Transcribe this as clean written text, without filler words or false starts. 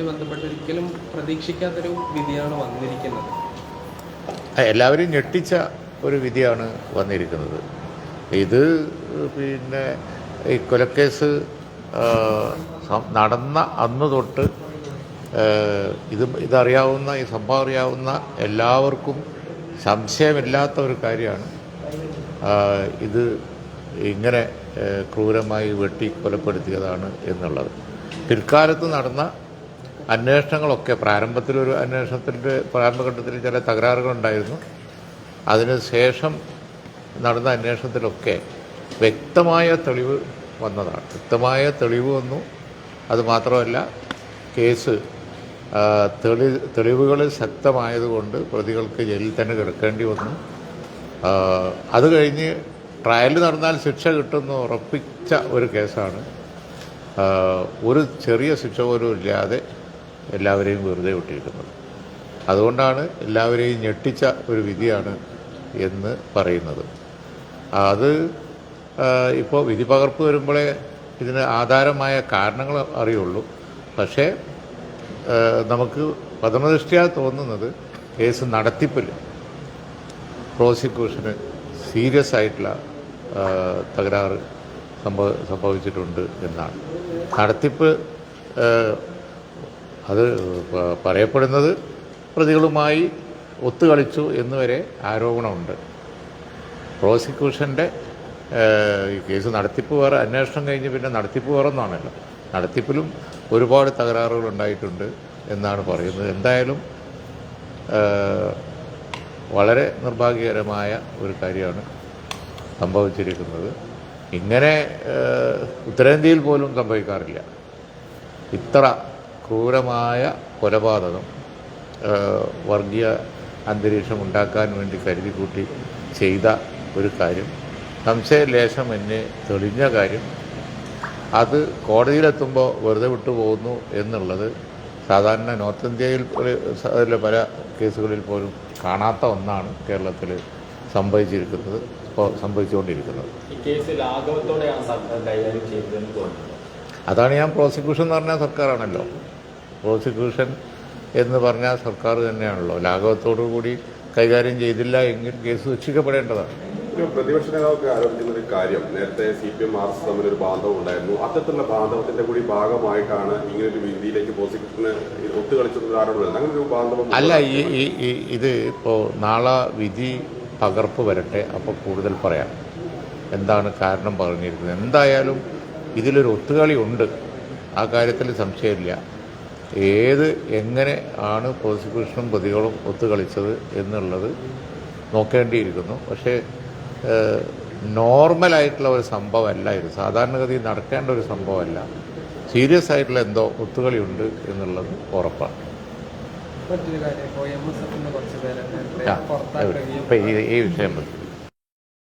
ബന്ധപ്പെട്ട് ഒരിക്കലും പ്രതീക്ഷിക്കാത്തൊരു വിധിയാണ് വന്നിരിക്കുന്നത്. എല്ലാവരും ഞെട്ടിച്ച ഒരു വിധിയാണ് വന്നിരിക്കുന്നത്. ഇത് പിന്നെ ഈ കൊലക്കേസ് നടന്ന അന്ന് തൊട്ട് ഇതറിയാവുന്ന ഈ സംഭവം അറിയാവുന്ന എല്ലാവർക്കും സംശയമില്ലാത്ത ഒരു കാര്യമാണ് ഇത് ഇങ്ങനെ ക്രൂരമായി വെട്ടി കൊലപ്പെടുത്തിയതാണ് എന്നുള്ളത്. പിൽക്കാലത്ത് നടന്ന അന്വേഷണങ്ങളൊക്കെ പ്രാരംഭത്തിലൊരു അന്വേഷണത്തിൻ്റെ പ്രാരംഭഘട്ടത്തിൽ ചില തകരാറുകളുണ്ടായിരുന്നു. അതിന് ശേഷം നടന്ന അന്വേഷണത്തിലൊക്കെ വ്യക്തമായ തെളിവ് വന്നതാണ്. വ്യക്തമായ തെളിവ് വന്നു. അതുമാത്രമല്ല, കേസ് തെളിവുകൾ ശക്തമായതുകൊണ്ട് പ്രതികൾക്ക് ജയിലിൽ തന്നെ കിടക്കേണ്ടി വന്നു. അത് കഴിഞ്ഞ് ട്രയൽ നടന്നാൽ ശിക്ഷ കിട്ടുമെന്ന് ഉറപ്പിച്ച ഒരു കേസാണ്. ഒരു ചെറിയ ശിക്ഷ പോലും ഇല്ലാതെ എല്ലാവരെയും വെറുതെ വിട്ടിരിക്കുന്നത്. അതുകൊണ്ടാണ് എല്ലാവരെയും ഞെട്ടിച്ച ഒരു വിധിയാണ് എന്ന് പറയുന്നത്. അത് ഇപ്പോൾ വിധി പകർപ്പ് വരുമ്പോഴേ ഇതിന് ആധാരമായ കാരണങ്ങൾ അറിയുള്ളൂ. പക്ഷേ നമുക്ക് പ്രഥമദൃഷ്ട്യാ തോന്നുന്നത് കേസ് നടത്തിപ്പിൽ പ്രോസിക്യൂഷന് സീരിയസ് ആയിട്ടുള്ള തകരാറ് സംഭവിച്ചിട്ടുണ്ട് എന്നാണ്. നടത്തിപ്പ് അത് പറയപ്പെടുന്നത് പ്രതികളുമായി ഒത്തുകളിച്ചു എന്നുവരെ ആരോപണമുണ്ട്. പ്രോസിക്യൂഷൻ്റെ ഈ കേസ് നടത്തിപ്പ് വേറെ, അന്വേഷണം കഴിഞ്ഞ് പിന്നെ നടത്തിപ്പ് വേറെ ഒന്നാണല്ലോ. നടത്തിപ്പിലും ഒരുപാട് തകരാറുകൾ ഉണ്ടായിട്ടുണ്ട് എന്നാണ് പറയുന്നത്. എന്തായാലും വളരെ നിർഭാഗ്യകരമായ ഒരു കാര്യമാണ് സംഭവിച്ചിരിക്കുന്നത്. ഇങ്ങനെ ഉത്തരേന്ത്യയിൽ പോലും സംഭവിക്കാറില്ല. ഇത്ര ക്രൂരമായ കൊലപാതകം വർഗീയ അന്തരീക്ഷം ഉണ്ടാക്കാൻ വേണ്ടി കരുതിക്കൂട്ടി ചെയ്ത ഒരു കാര്യം, സംശയലേശം എന്നെ തെളിഞ്ഞ കാര്യം, അത് കോടതിയിലെത്തുമ്പോൾ വെറുതെ വിട്ടുപോകുന്നു എന്നുള്ളത് സാധാരണ നോർത്ത് ഇന്ത്യയിൽ പല കേസുകളിൽ പോലും കാണാത്ത ഒന്നാണ് കേരളത്തിൽ സംഭവിച്ചിരിക്കുന്നത്, ഇപ്പോൾ സംഭവിച്ചുകൊണ്ടിരിക്കുന്നത്. അതാണ് ഞാൻ പ്രോസിക്യൂഷൻ എന്ന് പറഞ്ഞാൽ സർക്കാരാണല്ലോ. പ്രോസിക്യൂഷൻ എന്ന് പറഞ്ഞാൽ സർക്കാർ തന്നെയാണല്ലോ. ലാഘവത്തോടു കൂടി കൈകാര്യം ചെയ്തില്ല എങ്കിൽ കേസ് ശിക്ഷിക്കപ്പെടേണ്ടതാണ്. പ്രതിപക്ഷ നേതാവൊക്കെ ആരോപിക്കുന്ന ഒരു കാര്യം, നേരത്തെ CPM RS തമ്മിലൊരു ബാന്ധവം ഉണ്ടായിരുന്നു. അത്തരത്തിലുള്ള ബാന്ധവത്തിന്റെ കൂടി ഭാഗമായിട്ടാണ് ഇങ്ങനൊരു വിധിയിലേക്ക് പ്രോസിക്യൂഷന് ഒത്തുകളിച്ചത് ആരോപണം. അങ്ങനെ ഒരു ബാന്ധവം അല്ല. ഇത് ഇപ്പോൾ നാളെ വിധി പകർപ്പ് വരട്ടെ, അപ്പോൾ കൂടുതൽ പറയാം എന്താണ് കാരണം പറഞ്ഞിരിക്കുന്നത്. എന്തായാലും ഇതിലൊരു ഒത്തുകളി ഉണ്ട്, ആ കാര്യത്തിൽ സംശയമില്ല. എങ്ങനെ ആണ് പ്രോസിക്യൂഷനും പ്രതികളും ഒത്തുകളിച്ചത് എന്നുള്ളത് നോക്കേണ്ടിയിരിക്കുന്നു. പക്ഷേ നോർമലായിട്ടുള്ള ഒരു സംഭവമല്ല ഇത്, സാധാരണഗതിയിൽ നടക്കേണ്ട ഒരു സംഭവമല്ല. സീരിയസ് ആയിട്ടുള്ള എന്തോ ഒത്തുകളി ഉണ്ട് എന്നുള്ളത് ഉറപ്പാണ്. മറ്റൊരു കാര്യം, ഈ വിഷയം